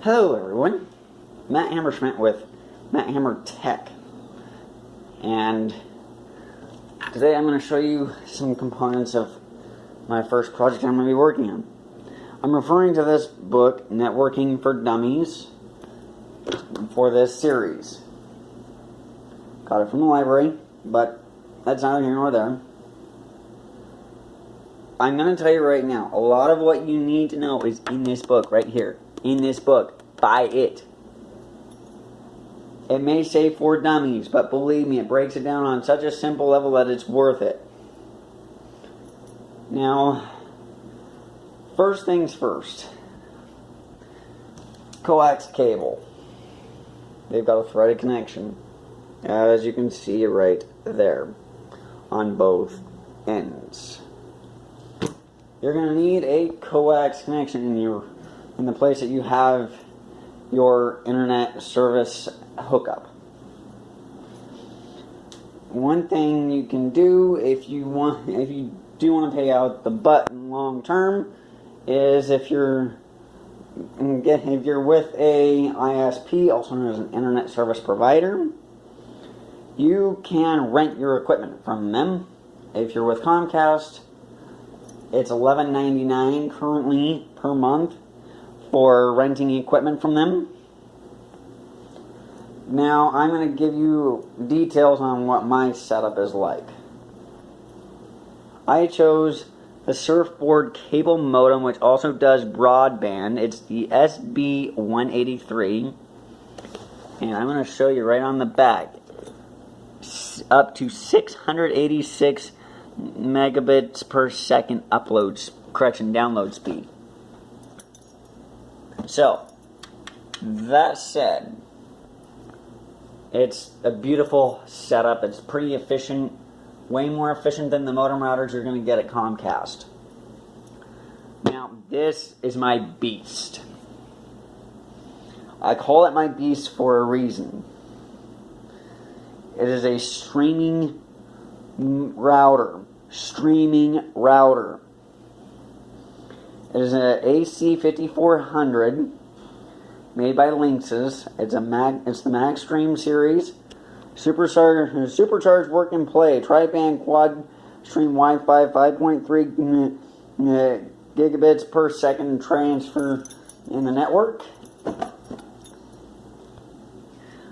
Hello everyone, Matt Hammerschmidt with Matt Hammer Tech, and today I'm going to show you some components of my first project I'm going to be working on. I'm referring to this book, Networking for Dummies, for this series. Got it from the library, but that's neither here nor there. I'm going to tell you right now, a lot of what you need to know is in this book right here. In this book. Buy it. It may say for dummies, but believe me, it breaks it down on such a simple level that it's worth it. Now, first things first. Coax cable. They've got a threaded connection, as you can see right there, on both ends. You're going to need a coax connection in the place that you have your internet service hookup. One thing you can do if you do want to pay out the button long term is if you're with a ISP, also known as an internet service provider, you can rent your equipment from them. If you're with Comcast, it's $11.99 currently per month for renting equipment from them. Now, I'm going to give you details on what my setup is like. I chose the Surfboard cable modem, which also does broadband. It's the SB183. And I'm going to show you right on the back. Up to 686 megabits per second download speed. So, that said, it's a beautiful setup. It's pretty efficient, way more efficient than the modem routers you're going to get at Comcast. Now, this is my beast. I call it my beast for a reason. It is a streaming router. It is an AC5400 made by Linksys. It's the MagStream series. Supercharged work and play. Tri-band quad stream Wi-Fi 5.3 gigabits per second transfer in the network.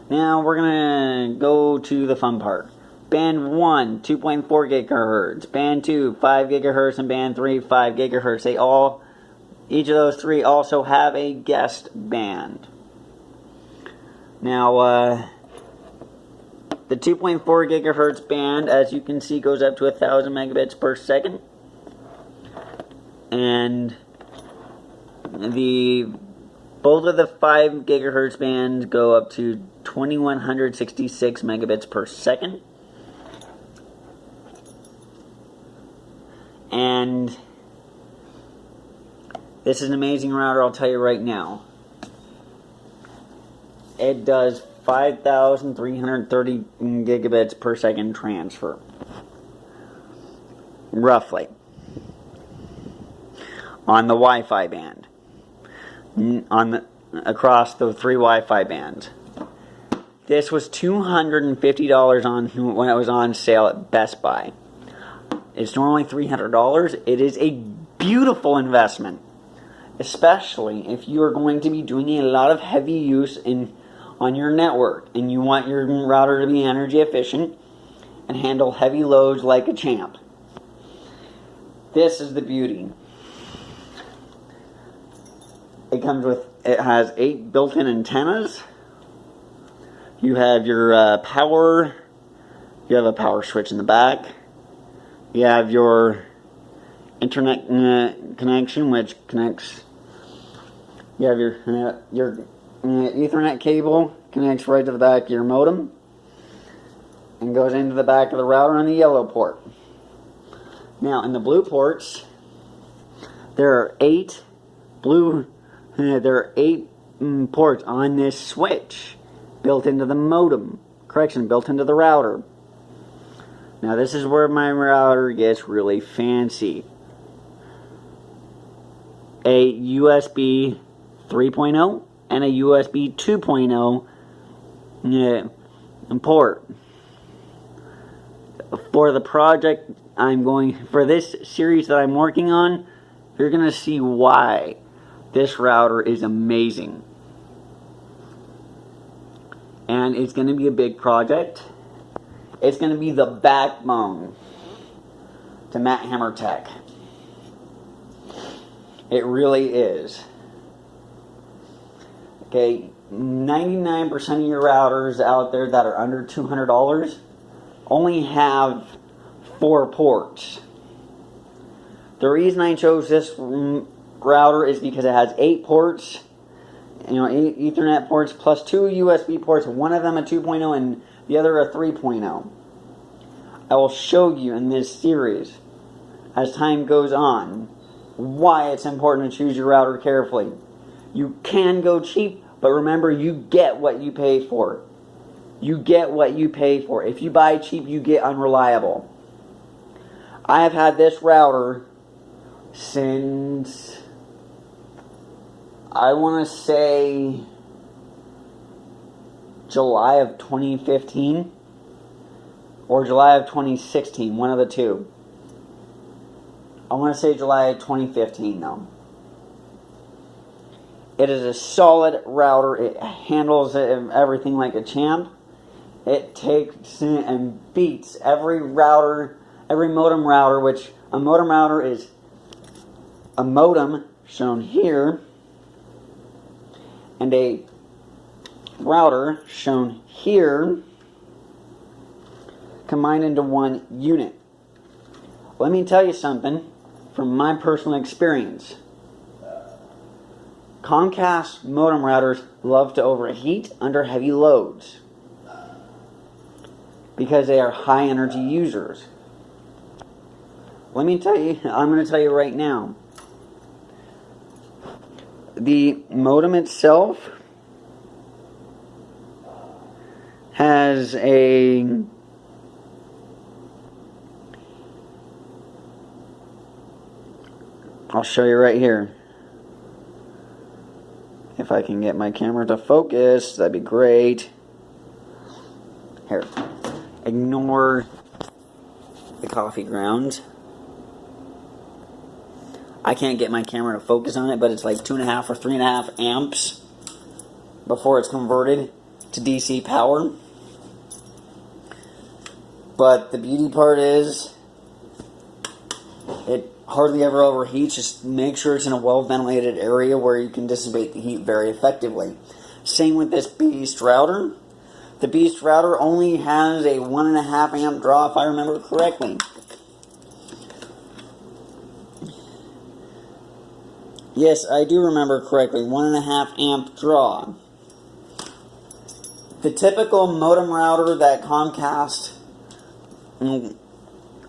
Now we're going to go to the fun part. Band 1, 2.4 gigahertz. Band 2, 5 gigahertz. And band 3, 5 gigahertz. Each of those three also have a guest band. Now, the 2.4 gigahertz band, as you can see, goes up to 1,000 megabits per second. And both of the 5 gigahertz bands go up to 2,166 megabits per second. And this is an amazing router, I'll tell you right now. It does 5,330 gigabits per second transfer. Roughly. On the Wi-Fi band. Across the 3 Wi-Fi bands. This was $250 when it was on sale at Best Buy. It's normally $300. It is a beautiful investment. Especially if you are going to be doing a lot of heavy use on your network and you want your router to be energy efficient and handle heavy loads like a champ. This is the beauty. It has 8 built-in antennas. You have your power. You have a power switch in the back. You have your internet connection, which connects. You have your Ethernet cable, connects right to the back of your modem and goes into the back of the router on the yellow port. Now, in the blue ports, there are 8 ports on this switch built into the modem. Built into the router. Now, this is where my router gets really fancy. A USB 3.0 and a USB 2.0 port. For the project for this series that I'm working on, you're going to see why this router is amazing. And it's going to be a big project. It's going to be the backbone to Matt Hammer Tech. It really is. Okay, 99% of your routers out there that are under $200 only have 4 ports. The reason I chose this router is because it has 8 ports, Ethernet ports plus 2 USB ports, one of them a 2.0 and the other a 3.0. I will show you in this series, as time goes on, why it's important to choose your router carefully. You can go cheap, but remember, you get what you pay for. You get what you pay for. If you buy cheap, you get unreliable. I have had this router since, I want to say, July of 2015 or July of 2016, one of the two. I want to say July of 2015 though. It is a solid router. It handles everything like a champ. It takes and beats every router, every modem router, which a modem router is a modem shown here and a router shown here combined into one unit. Let me tell you something from my personal experience. Comcast modem routers love to overheat under heavy loads because they are high energy users. Let me tell you, I'm going to tell you right now, the modem itself has a I'll show you right here. If I can get my camera to focus, that'd be great. Here, ignore the coffee grounds. I can't get my camera to focus on it, but it's like 2.5 or 3.5 amps before it's converted to DC power. But the beauty part is, it hardly ever overheats. Just make sure it's in a well-ventilated area where you can dissipate the heat very effectively. Same with this Beast router. The Beast router only has a 1.5 amp draw, if I remember correctly. Yes, I do remember correctly. 1.5 amp draw. The typical modem router that Comcast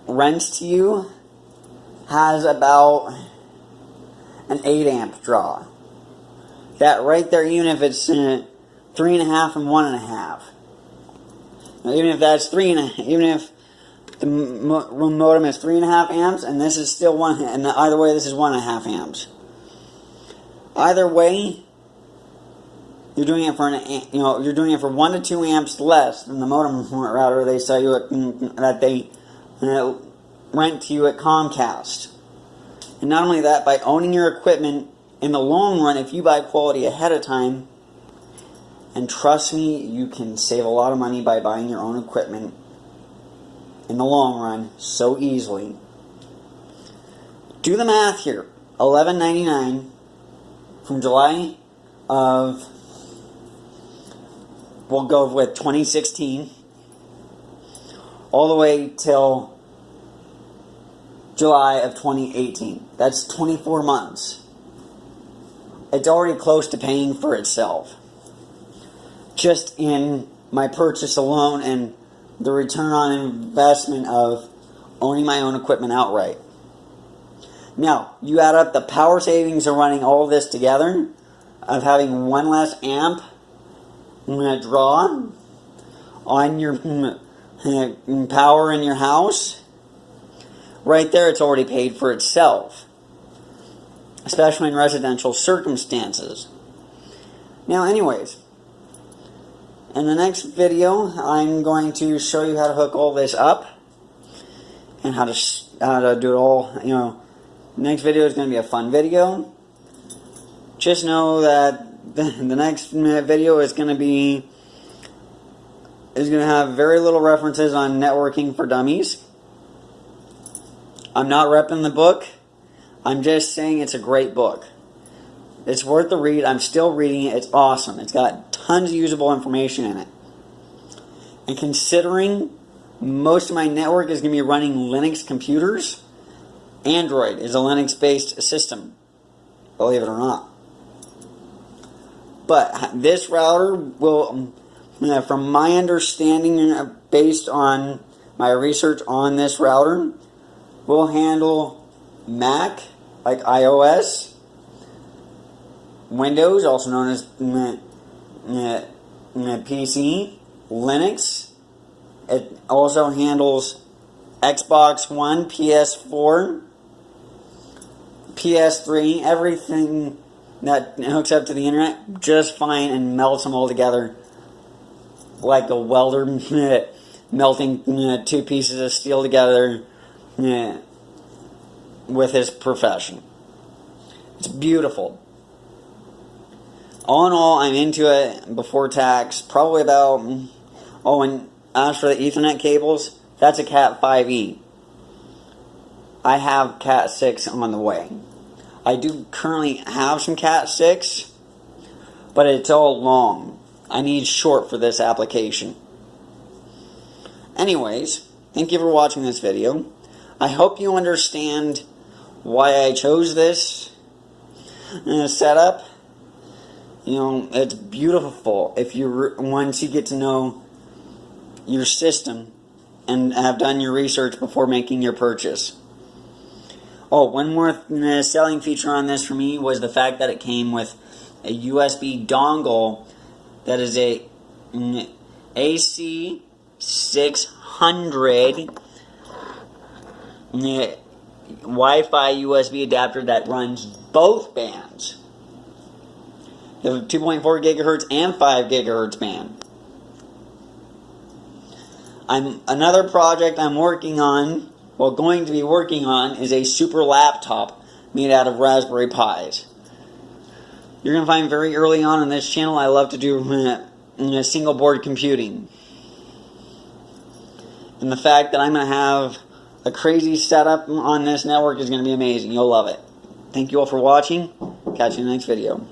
rents to you has about an 8 amp draw. That right there, even if it's 3.5 and 1.5. Even if that's 3.5, even if the modem is 3.5 amps and this is still 1, and either way this is 1.5 amps. Either way, you're doing it for you're doing it for 1 to 2 amps less than the modem router they sell you at, that they rent to you at Comcast. And not only that, by owning your equipment in the long run, if you buy quality ahead of time, and trust me, you can save a lot of money by buying your own equipment in the long run so easily. Do the math here. $11.99 from July of, we'll go with 2016, all the way till July of 2018. That's 24 months. It's already close to paying for itself. Just in my purchase alone and the return on investment of owning my own equipment outright. Now, you add up the power savings of running all this together, of having 1 less amp draw on your power in your house. Right there, it's already paid for itself, especially in residential circumstances. Now, anyways, in the next video, I'm going to show you how to hook all this up and how to do it all. You know, next video is going to be a fun video. Just know that the next video is going to have very little references on networking for dummies. I'm not repping the book. I'm just saying it's a great book. It's worth the read. I'm still reading it. It's awesome. It's got tons of usable information in it. And considering most of my network is going to be running Linux computers, Android is a Linux-based system, believe it or not. But this router will, from my understanding, based on my research on this router, will handle Mac, like iOS, Windows, also known as PC, Linux. It also handles Xbox One, PS4, PS3, everything that hooks up to the internet just fine and melts them all together like a welder melting two pieces of steel together with his profession. It's beautiful. All in all, I'm into it before tax. Probably about, and as for the Ethernet cables, that's a Cat 5e. I have Cat 6 on the way. I do currently have some Cat 6, but it's all long. I need short for this application. Anyways, thank you for watching this video. I hope you understand why I chose this setup. You know, it's beautiful if once you get to know your system and have done your research before making your purchase. Oh, one more selling feature on this for me was the fact that it came with a USB dongle that is a AC 600 Wi-Fi USB adapter that runs both bands. The 2.4 gigahertz and 5 gigahertz band. Another project I'm working on, going to be working on, is a super laptop made out of Raspberry Pis. You're going to find very early on in this channel I love to do single board computing. And the fact that I'm going to have a crazy setup on this network is going to be amazing. You'll love it. Thank you all for watching. Catch you in the next video.